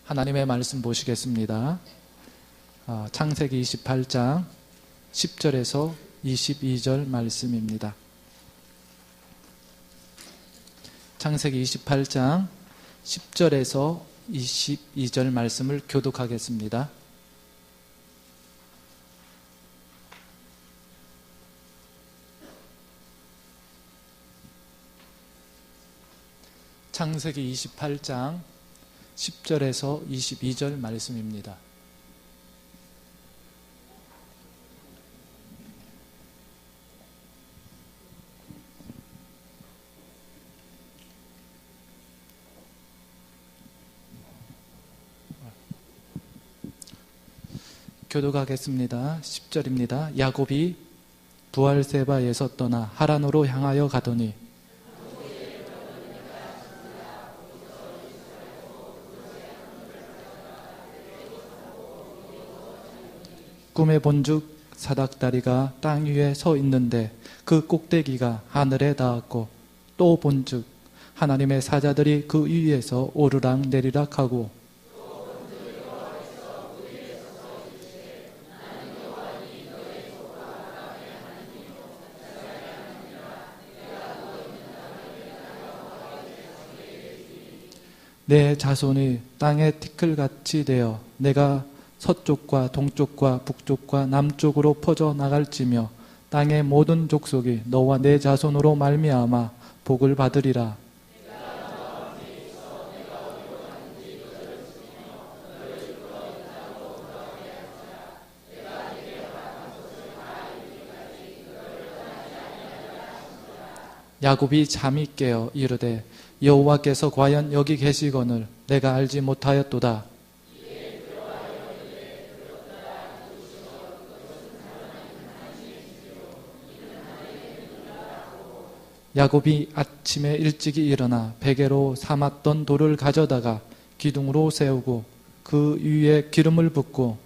하나님의 말씀 보시겠습니다. 창세기 28장 10절에서 22절 말씀입니다. 창세기 28장 10절에서 22절 말씀을 교독하겠습니다. 창세기 28장 10절에서 22절 말씀입니다. 교독하겠습니다. 10절입니다. 야곱이 부알세바에서 떠나 하란으로 향하여 가더니 꿈에 본즉 사닥다리가 땅 위에 서 있는데 그 꼭대기가 하늘에 닿았고 또 본즉 하나님의 사자들이 그 위에서 오르락 내리락 하고 내 자손이 땅의 티끌같이 되어 내가 서쪽과 동쪽과 북쪽과 남쪽으로 퍼져 나갈지며 땅의 모든 족속이 너와 내 자손으로 말미암아 복을 받으리라. 야곱이 잠이 깨어 이르되 여호와께서 과연 여기 계시거늘 내가 알지 못하였도다. 야곱이 아침에 일찍이 일어나 베개로 삼았던 돌을 가져다가 기둥으로 세우고 그 위에 기름을 붓고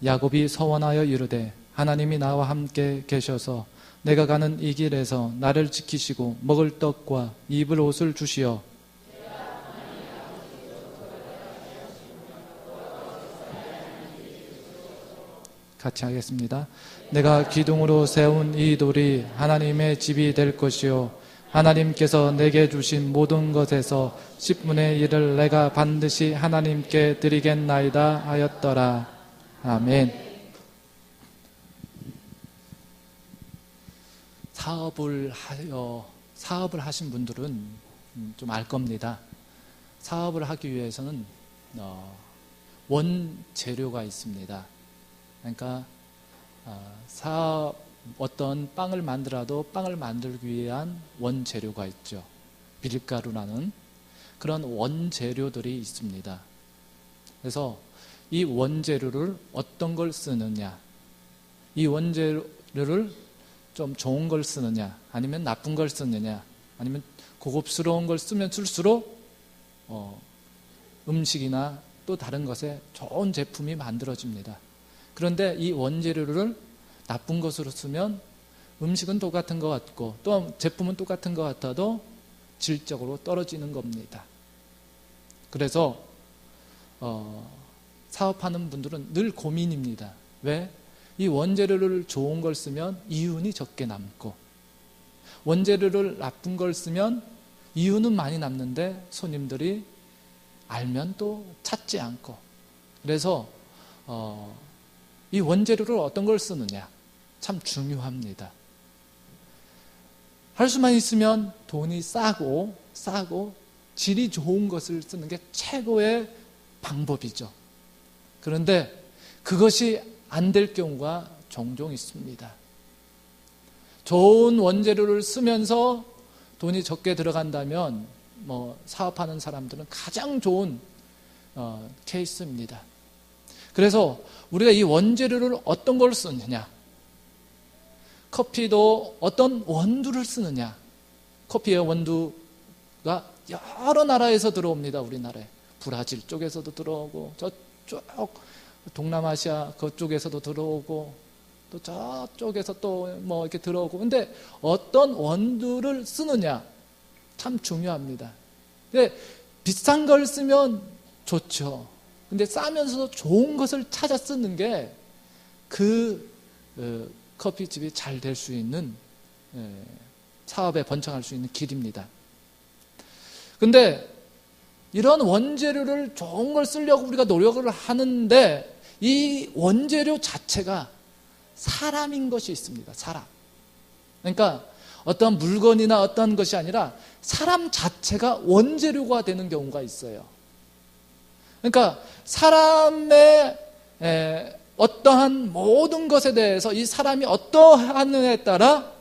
야곱이 서원하여 이르되 하나님이 나와 함께 계셔서 내가 가는 이 길에서 나를 지키시고 먹을 떡과 입을 옷을 주시어 같이 하겠습니다. 내가 기둥으로 세운 이 돌이 하나님의 집이 될 것이요 하나님께서 내게 주신 모든 것에서 10분의 1을 내가 반드시 하나님께 드리겠나이다 하였더라. 아멘. 사업을 하신 분들은 좀 알 겁니다. 사업을 하기 위해서는 원재료가 있습니다. 그러니까 어떤 빵을 만들어도 빵을 만들기 위한 원재료가 있죠. 밀가루라는 그런 원재료들이 있습니다. 그래서 이 원재료를 어떤 걸 쓰느냐, 이 원재료를 좀 좋은 걸 쓰느냐, 아니면 나쁜 걸 쓰느냐, 아니면 고급스러운 걸 쓰면 쓸수록 음식이나 또 다른 것에 좋은 제품이 만들어집니다. 그런데 이 원재료를 나쁜 것으로 쓰면 음식은 똑같은 것 같고 또 제품은 똑같은 것 같아도 질적으로 떨어지는 겁니다. 그래서 사업하는 분들은 늘 고민입니다. 왜? 이 원재료를 좋은 걸 쓰면 이윤이 적게 남고 원재료를 나쁜 걸 쓰면 이윤은 많이 남는데 손님들이 알면 또 찾지 않고 그래서 이 원재료를 어떤 걸 쓰느냐 참 중요합니다. 할 수만 있으면 돈이 싸고 질이 좋은 것을 쓰는 게 최고의 방법이죠. 그런데 그것이 안 될 경우가 종종 있습니다. 좋은 원재료를 쓰면서 돈이 적게 들어간다면 사업하는 사람들은 가장 좋은 케이스입니다. 그래서 우리가 이 원재료를 어떤 걸 쓰느냐, 커피도 어떤 원두를 쓰느냐, 커피의 원두가 여러 나라에서 들어옵니다. 우리나라에 브라질 쪽에서도 들어오고 저쪽 동남아시아 그쪽에서도 들어오고 또 저쪽에서 또 이렇게 들어오고 근데 어떤 원두를 쓰느냐 참 중요합니다. 근데 비싼 걸 쓰면 좋죠. 근데 싸면서도 좋은 것을 찾아 쓰는 게 그 커피집이 잘 될 수 있는, 사업에 번창할 수 있는 길입니다. 근데 이런 원재료를 좋은 걸 쓰려고 우리가 노력을 하는데 이 원재료 자체가 사람인 것이 있습니다. 사람. 그러니까 어떤 물건이나 어떤 것이 아니라 사람 자체가 원재료가 되는 경우가 있어요. 그러니까 사람의 어떠한 모든 것에 대해서 이 사람이 어떠하느냐에 따라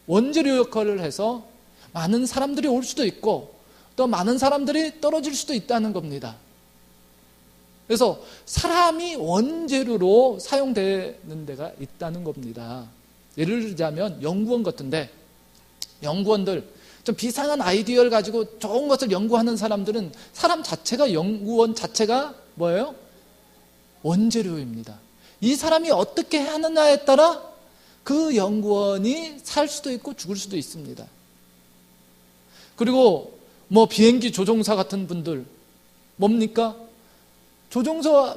원재료 역할을 해서 많은 사람들이 올 수도 있고 또 많은 사람들이 떨어질 수도 있다는 겁니다. 그래서 사람이 원재료로 사용되는 데가 있다는 겁니다. 예를 들자면 연구원 같은데, 연구원들 좀 비상한 아이디어를 가지고 좋은 것을 연구하는 사람들은 사람 자체가, 연구원 자체가 뭐예요? 원재료입니다. 이 사람이 어떻게 하느냐에 따라 그 연구원이 살 수도 있고 죽을 수도 있습니다. 그리고 뭐 비행기 조종사 같은 분들 뭡니까?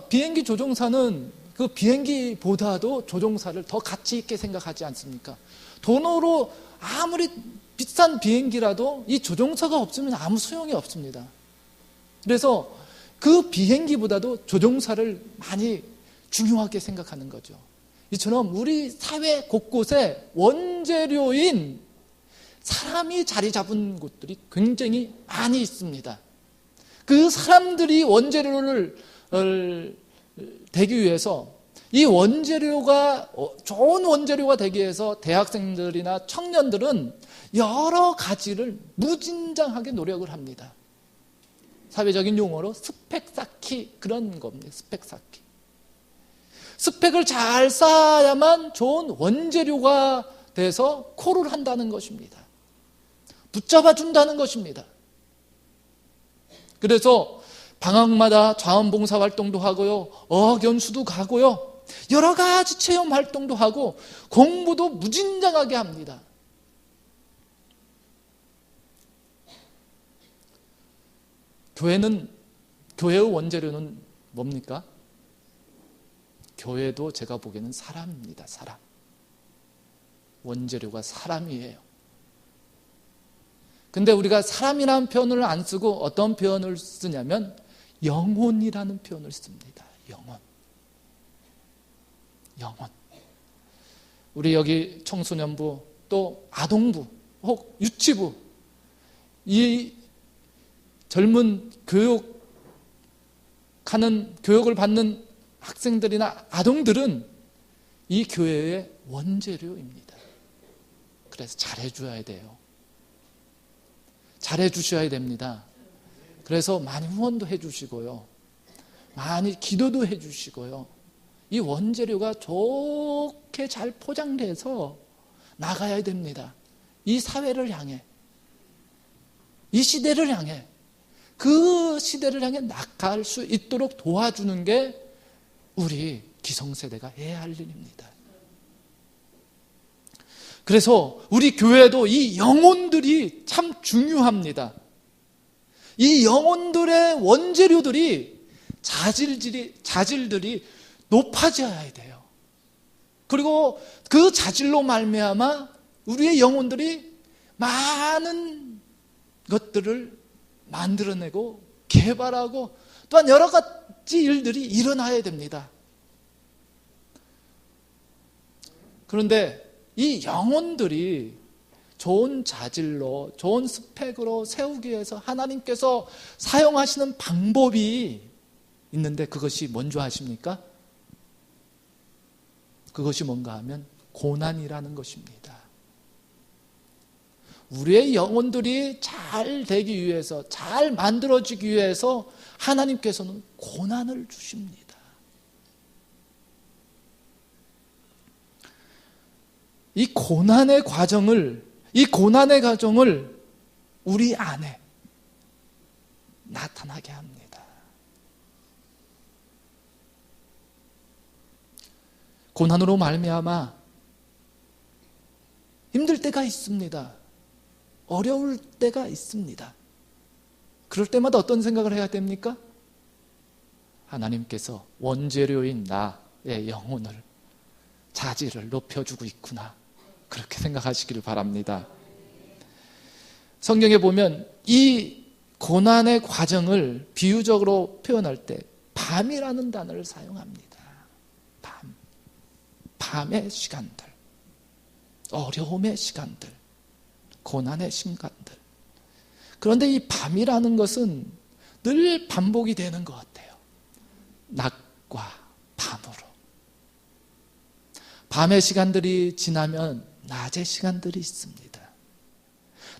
비행기 조종사는 그 비행기보다도 조종사를 더 가치 있게 생각하지 않습니까? 돈으로 아무리 비싼 비행기라도 이 조종사가 없으면 아무 소용이 없습니다. 그래서 그 비행기보다도 조종사를 많이 중요하게 생각하는 거죠. 이처럼 우리 사회 곳곳에 원재료인 사람이 자리 잡은 곳들이 굉장히 많이 있습니다. 그 사람들이 원재료를 되기 위해서, 이 원재료가 좋은 원재료가 되기 위해서 대학생들이나 청년들은 여러 가지를 무진장하게 노력을 합니다. 사회적인 용어로 스펙 쌓기, 그런 겁니다. 스펙 쌓기. 스펙을 잘 쌓아야만 좋은 원재료가 돼서 콜을 한다는 것입니다. 붙잡아 준다는 것입니다. 그래서 방학마다 자원봉사 활동도 하고요, 어학연수도 가고요, 여러 가지 체험 활동도 하고 공부도 무진장하게 합니다. 교회의 원재료는 뭡니까? 교회도 제가 보기에는 사람입니다. 사람. 원재료가 사람이에요. 근데 우리가 사람이라는 표현을 안 쓰고 어떤 표현을 쓰냐면 영혼이라는 표현을 씁니다. 영혼. 우리 여기 청소년부, 또 아동부, 혹 유치부, 이 젊은 교육을 받는 학생들이나 아동들은 이 교회의 원재료입니다. 그래서 잘해줘야 돼요. 잘해주셔야 됩니다. 그래서 많이 후원도 해주시고요, 많이 기도도 해주시고요, 이 원재료가 좋게 잘 포장돼서 나가야 됩니다. 이 사회를 향해, 이 시대를 향해, 그 시대를 향해 나갈 수 있도록 도와주는 게 우리 기성세대가 해야 할 일입니다. 그래서 우리 교회도 이 영혼들이 참 중요합니다. 이 영혼들의 원재료들이, 자질들이 높아져야 돼요. 그리고 그 자질로 말미암아 우리의 영혼들이 많은 것들을 만들어내고 개발하고 또한 여러 가지 일들이 일어나야 됩니다. 그런데 이 영혼들이 좋은 자질로, 좋은 스펙으로 세우기 위해서 하나님께서 사용하시는 방법이 있는데, 그것이 뭔지 아십니까? 그것이 뭔가 하면 고난이라는 것입니다. 우리의 영혼들이 잘 되기 위해서, 잘 만들어지기 위해서 하나님께서는 고난을 주십니다. 이 고난의 과정을 우리 안에 나타나게 합니다. 고난으로 말미암아 힘들 때가 있습니다. 어려울 때가 있습니다. 그럴 때마다 어떤 생각을 해야 됩니까? 하나님께서 원재료인 나의 영혼을, 자질을 높여주고 있구나, 그렇게 생각하시기를 바랍니다. 성경에 보면 이 고난의 과정을 비유적으로 표현할 때 밤이라는 단어를 사용합니다. 밤의 시간들, 어려움의 시간들, 고난의 시간들. 그런데 이 밤이라는 것은 늘 반복이 되는 것 같아요. 낮과 밤으로. 밤의 시간들이 지나면 낮의 시간들이 있습니다.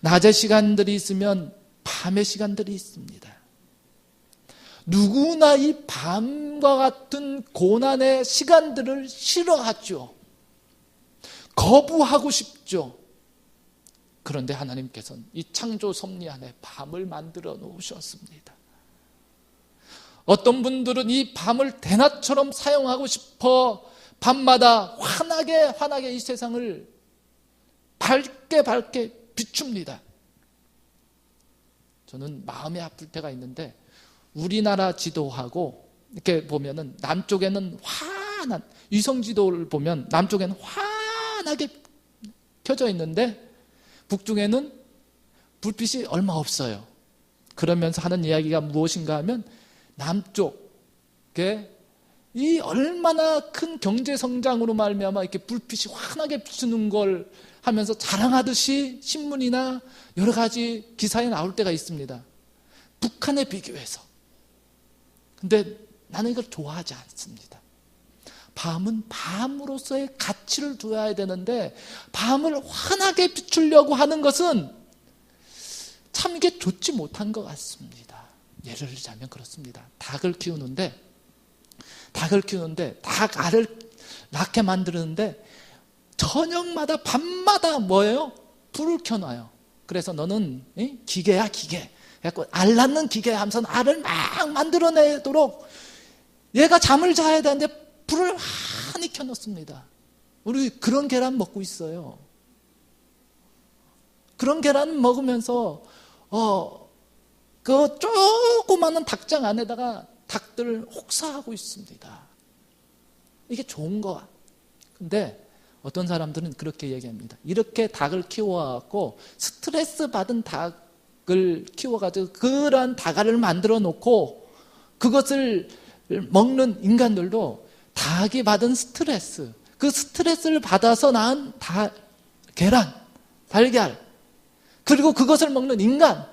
낮의 시간들이 있으면 밤의 시간들이 있습니다. 누구나 이 밤과 같은 고난의 시간들을 싫어하죠. 거부하고 싶죠. 그런데 하나님께서는 이 창조 섭리 안에 밤을 만들어 놓으셨습니다. 어떤 분들은 이 밤을 대낮처럼 사용하고 싶어 밤마다 환하게 이 세상을 밝게 비춥니다. 저는 마음이 아플 때가 있는데, 우리나라 지도하고 이렇게 보면은 남쪽에는 환한, 위성 지도를 보면 남쪽에는 환하게 켜져 있는데 북쪽에는 불빛이 얼마 없어요. 그러면서 하는 이야기가 무엇인가 하면, 남쪽에 이 얼마나 큰 경제 성장으로 말미암아 이렇게 불빛이 환하게 비추는 걸 하면서 자랑하듯이 신문이나 여러 가지 기사에 나올 때가 있습니다. 북한에 비교해서. 근데 나는 이걸 좋아하지 않습니다. 밤은 밤으로서의 가치를 두어야 되는데, 밤을 환하게 비추려고 하는 것은 참 이게 좋지 못한 것 같습니다. 예를 들자면 그렇습니다. 닭을 키우는데 닭 알을 낳게 만드는데 저녁마다 밤마다 뭐예요? 불을 켜놔요. 그래서 너는 기계야, 기계. 그래서 알 낳는 기계 하면서 알을 막 만들어내도록 얘가 잠을 자야 되는데 불을 많이 켜놓습니다. 우리 그런 계란 먹고 있어요. 그런 계란 먹으면서 그 조그마한 닭장 안에다가 닭들을 혹사하고 있습니다. 이게 좋은 거야. 근데 어떤 사람들은 그렇게 얘기합니다. 이렇게 닭을 키워갖고 스트레스 받은 닭을 키워가지고 그런 닭알을 만들어 놓고 그것을 먹는 인간들도 닭이 받은 스트레스, 그 스트레스를 받아서 낳은 계란, 달걀, 그리고 그것을 먹는 인간,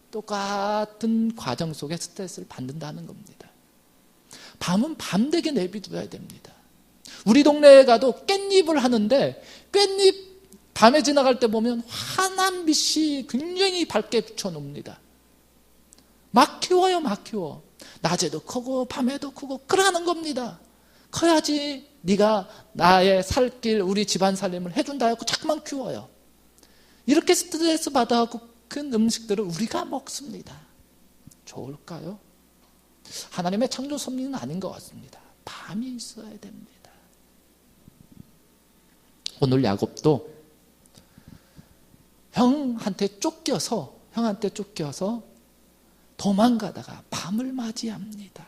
똑같은 과정 속에 스트레스를 받는다는 겁니다. 밤은 밤되게 내비둬야 됩니다. 우리 동네에 가도 깻잎을 하는데 깻잎 밤에 지나갈 때 보면 환한 빛이 굉장히 밝게 비춰놓습니다. 막 키워요, 막 키워. 낮에도 크고 밤에도 크고 그러는 겁니다. 커야지 네가 나의 살 길, 우리 집안 살림을 해준다 하고 자꾸만 키워요. 이렇게 스트레스 받아갖고 큰 음식들을 우리가 먹습니다. 좋을까요? 하나님의 창조 섭리는 아닌 것 같습니다. 밤이 있어야 됩니다. 오늘 야곱도 형한테 쫓겨서 도망가다가 밤을 맞이합니다.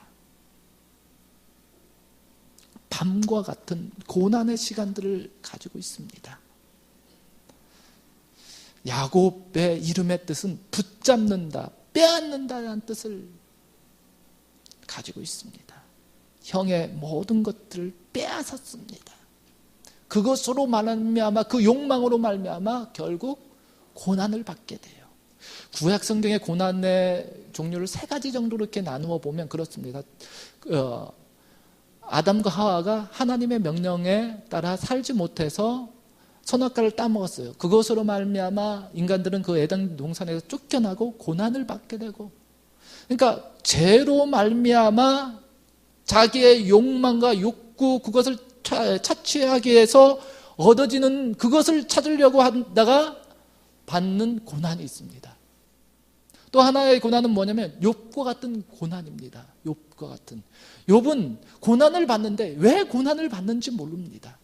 밤과 같은 고난의 시간들을 가지고 있습니다. 야곱의 이름의 뜻은 붙잡는다, 빼앗는다라는 뜻을 가지고 있습니다. 형의 모든 것들을 빼앗았습니다. 그것으로 말미암아, 그 욕망으로 말미암아 결국 고난을 받게 돼요. 구약 성경의 고난의 종류를 3가지 정도로 이렇게 나누어 보면 그렇습니다. 아담과 하와가 하나님의 명령에 따라 살지 못해서 선악과를 따먹었어요. 그것으로 말미암아 인간들은 그 에덴 동산에서 쫓겨나고 고난을 받게 되고, 그러니까 죄로 말미암아 자기의 욕망과 욕구, 그것을 차취하기 위해서 얻어지는 그것을 찾으려고 하다가 받는 고난이 있습니다. 또 하나의 고난은 뭐냐면 욥과 같은 고난입니다. 욥과 같은. 욥은 고난을 받는데 왜 고난을 받는지 모릅니다.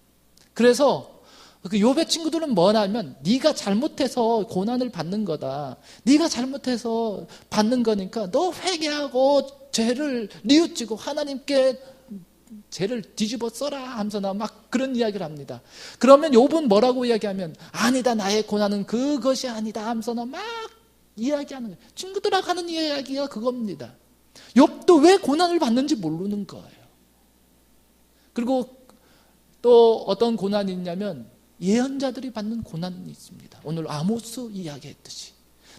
그래서 그 욥의 친구들은 뭐냐면 네가 잘못해서 고난을 받는 거다. 네가 잘못해서 받는 거니까 너 회개하고 죄를 뉘우치고 하나님께 죄를 뒤집어 써라 하면서 막 그런 이야기를 합니다. 그러면 욥은 뭐라고 이야기하면 아니다, 나의 고난은 그것이 아니다 하면서 막 이야기하는 거예요. 친구들하고 하는 이야기가 그겁니다. 욥도 왜 고난을 받는지 모르는 거예요. 그리고 또 어떤 고난이 있냐면 예언자들이 받는 고난이 있습니다. 오늘 아모스 이야기했듯이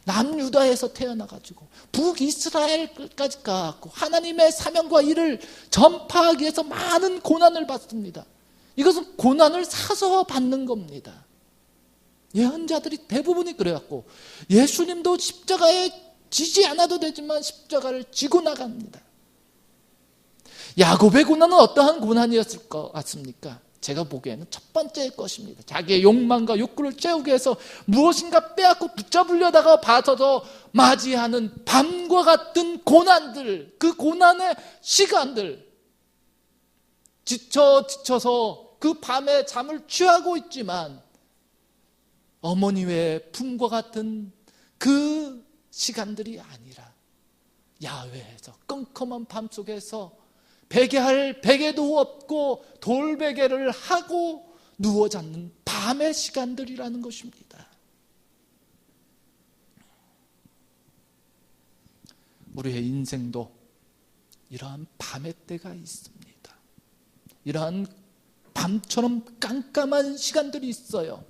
남유다에서 태어나가지고 북이스라엘까지 가고 하나님의 사명과 일을 전파하기 위해서 많은 고난을 받습니다. 이것은 고난을 사서 받는 겁니다. 예언자들이 대부분이 그래갖고 예수님도 십자가에 지지 않아도 되지만 십자가를 지고 나갑니다. 야곱의 고난은 어떠한 고난이었을 것 같습니까? 제가 보기에는 첫 번째 것입니다. 자기의 욕망과 욕구를 채우기 위해서 무엇인가 빼앗고 붙잡으려다가 봐서도 맞이하는 밤과 같은 고난들, 그 고난의 시간들, 지쳐서 그 밤에 잠을 취하고 있지만 어머니 외의 품과 같은 그 시간들이 아니라 야외에서 컴컴한 밤 속에서 베개할 베개도 없고 돌베개를 하고 누워 잤는 밤의 시간들이라는 것입니다. 우리의 인생도 이러한 밤의 때가 있습니다. 이러한 밤처럼 깜깜한 시간들이 있어요.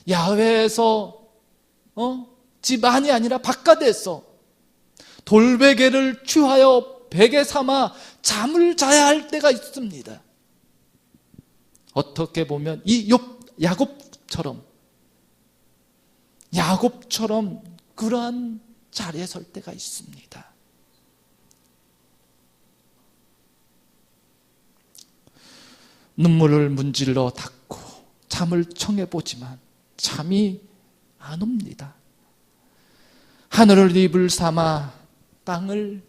야외에서 집 안이 아니라 바깥에서 돌베개를 취하여 베개 삼아 잠을 자야 할 때가 있습니다. 어떻게 보면 이 야곱처럼 그러한 자리에 설 때가 있습니다. 눈물을 문질러 닦고 잠을 청해보지만 잠이 안 옵니다. 하늘을 입을 삼아 땅을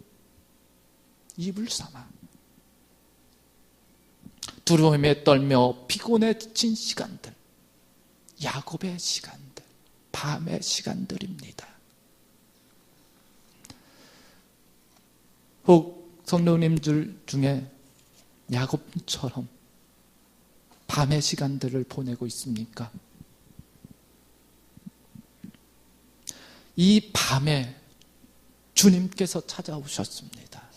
입을 삼아 두려움에 떨며 피곤에 지친 시간들, 야곱의 시간들, 밤의 시간들입니다. 혹 성도님들 중에 야곱처럼 밤의 시간들을 보내고 있습니까? 이 밤에 주님께서 찾아오셨습니다.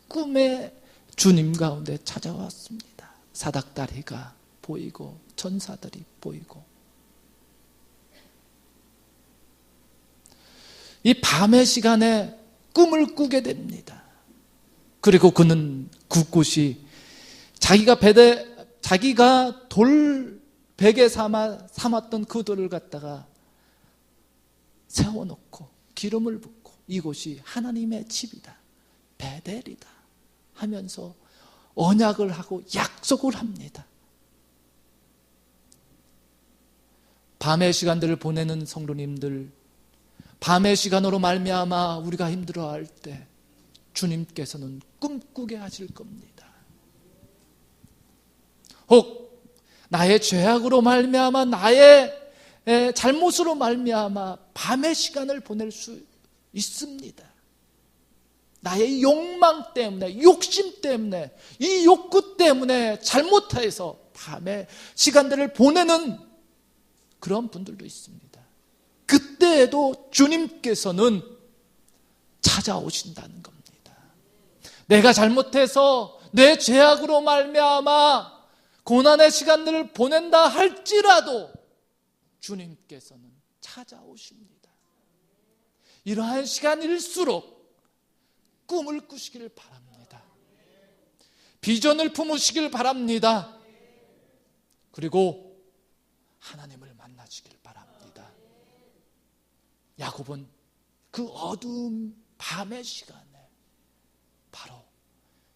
꿈에 주님 가운데 찾아왔습니다. 사닥다리가 보이고 천사들이 보이고 이 밤의 시간에 꿈을 꾸게 됩니다. 그리고 그는 그곳이 자기가 돌 베개 삼았던 그 돌을 갖다가 세워놓고 기름을 붓고 이곳이 하나님의 집이다, 베델이다 하면서 언약을 하고 약속을 합니다. 밤의 시간들을 보내는 성도님들, 밤의 시간으로 말미암아 우리가 힘들어할 때 주님께서는 꿈꾸게 하실 겁니다. 혹 나의 죄악으로 말미암아 나의 잘못으로 말미암아 밤의 시간을 보낼 수 있습니다. 나의 욕망 때문에, 욕심 때문에, 이 욕구 때문에 잘못해서 밤의 시간들을 보내는 그런 분들도 있습니다. 그때에도 주님께서는 찾아오신다는 겁니다. 내가 잘못해서 내 죄악으로 말미암아 고난의 시간들을 보낸다 할지라도 주님께서는 찾아오십니다. 이러한 시간일수록 꿈을 꾸시길 바랍니다. 비전을 품으시길 바랍니다. 그리고 하나님을 만나시길 바랍니다. 야곱은 그 어두운 밤의 시간에 바로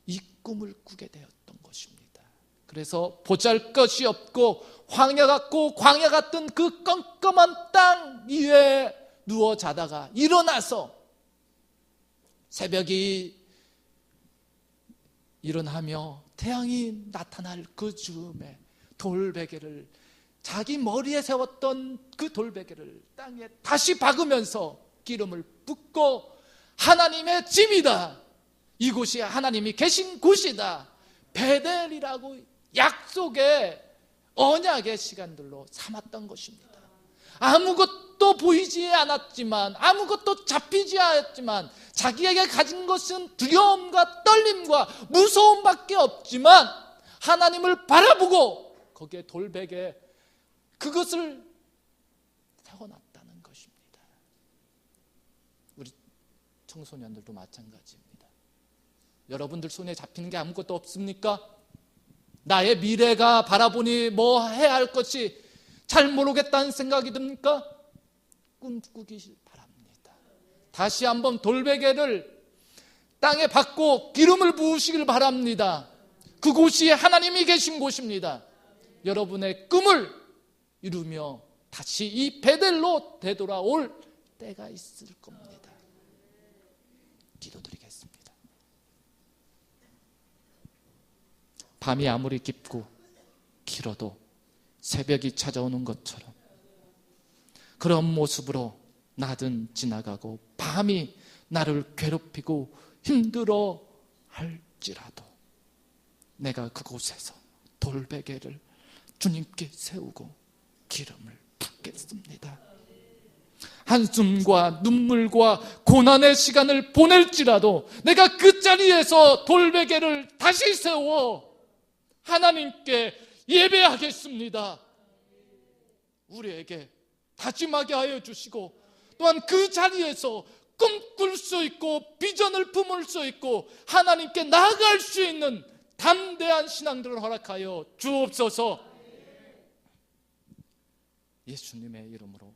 이 꿈을 꾸게 되었던 것입니다. 그래서 보잘것이 없고 광야 같고 광야 같던 그 껌껌한 땅 위에 누워 자다가 일어나서 새벽이 일어나며 태양이 나타날 그 즈음에 돌베개를, 자기 머리에 세웠던 그 돌베개를 땅에 다시 박으면서 기름을 붓고 하나님의 집이다, 이곳이 하나님이 계신 곳이다, 베델이라고 약속의 언약의 시간들로 삼았던 것입니다. 아무것도 보이지 않았지만, 아무것도 잡히지 않았지만, 자기에게 가진 것은 두려움과 떨림과 무서움밖에 없지만 하나님을 바라보고 거기에 돌베개, 그것을 세워놨다는 것입니다. 우리 청소년들도 마찬가지입니다. 여러분들 손에 잡히는 게 아무것도 없습니까? 나의 미래가 바라보니 뭐 해야 할 것이 잘 모르겠다는 생각이 듭니까? 꿈꾸기 바랍니다. 다시 한번 돌베개를 땅에 박고 기름을 부으시길 바랍니다. 그곳이 하나님이 계신 곳입니다. 여러분의 꿈을 이루며 다시 이 베델로 되돌아올 때가 있을 겁니다. 기도드리겠습니다. 밤이 아무리 깊고 길어도 새벽이 찾아오는 것처럼 그런 모습으로 낮은 지나가고 밤이 나를 괴롭히고 힘들어 할지라도 내가 그곳에서 돌베개를 주님께 세우고 기름을 붓겠습니다. 한숨과 눈물과 고난의 시간을 보낼지라도 내가 그 자리에서 돌베개를 다시 세워 하나님께 예배하겠습니다. 우리에게 다짐하게 하여 주시고, 또한 그 자리에서 꿈꿀 수 있고 비전을 품을 수 있고 하나님께 나아갈 수 있는 담대한 신앙들을 허락하여 주옵소서. 예수님의 이름으로